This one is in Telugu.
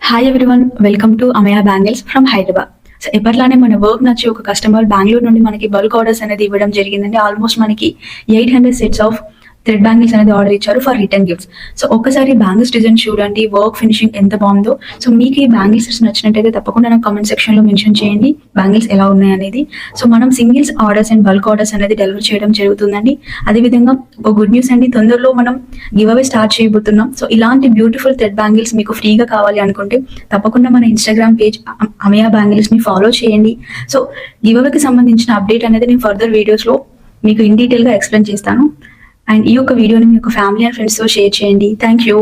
Hi everyone, welcome to Amaya bangles from Hyderabad. So ఎప్పట్లానే మన వర్క్ నచ్చి ఒక కస్టమర్ బెంగళూరు నుండి మనకి బల్క్ ఆర్డర్స్ అనేది ఇవ్వడం జరిగిందండి. ఆల్మోస్ట్ మనకి 800 సెట్స్ ఆఫ్ థ్రెడ్ బ్యాంగిల్స్ అనేది ఆర్డర్ ఇచ్చారు ఫర్ రిటర్న్ గిఫ్ట్స్. సో ఒక్కసారి బ్యాంగిల్స్ డిజైన్ చూడండి, వర్క్ ఫినిషింగ్ ఎంత బాగుందో. సో మీకు ఈ బ్యాంగిల్స్ నచ్చినట్టయితే తప్పకుండా నాకు కామెంట్ సెక్షన్ లో మెన్షన్ చేయండి బ్యాంగిల్స్ ఎలా ఉన్నాయి అనేది. సో మనం singles orders and bulk orders అనేది డెలివర్ చేయడం జరుగుతుందండి. అదేవిధంగా ఒక గుడ్ న్యూస్ అండి, తొందరలో మనం గివ్ అవే స్టార్ట్ చేయబోతున్నాం. సో ఇలాంటి బ్యూటిఫుల్ థ్రెడ్ బ్యాంగిల్స్ మీకు ఫ్రీగా కావాలి అనుకుంటే తప్పకుండా మన ఇన్స్టాగ్రామ్ పేజ్ అమయా బ్యాంగిల్స్ ని ఫాలో చేయండి. సో గివ్ అవేకి సంబంధించిన అప్డేట్ అనేది నేను ఫర్దర్ వీడియోస్ లో మీకు ఇన్ డీటెయిల్ గా ఎక్స్ప్లెయిన్ చేస్తాను. అండ్ ఈ యొక్క వీడియోని మీ యొక్క ఫ్యామిలీ అండ్ ఫ్రెండ్స్ తో షేర్ చేయండి. Thank you.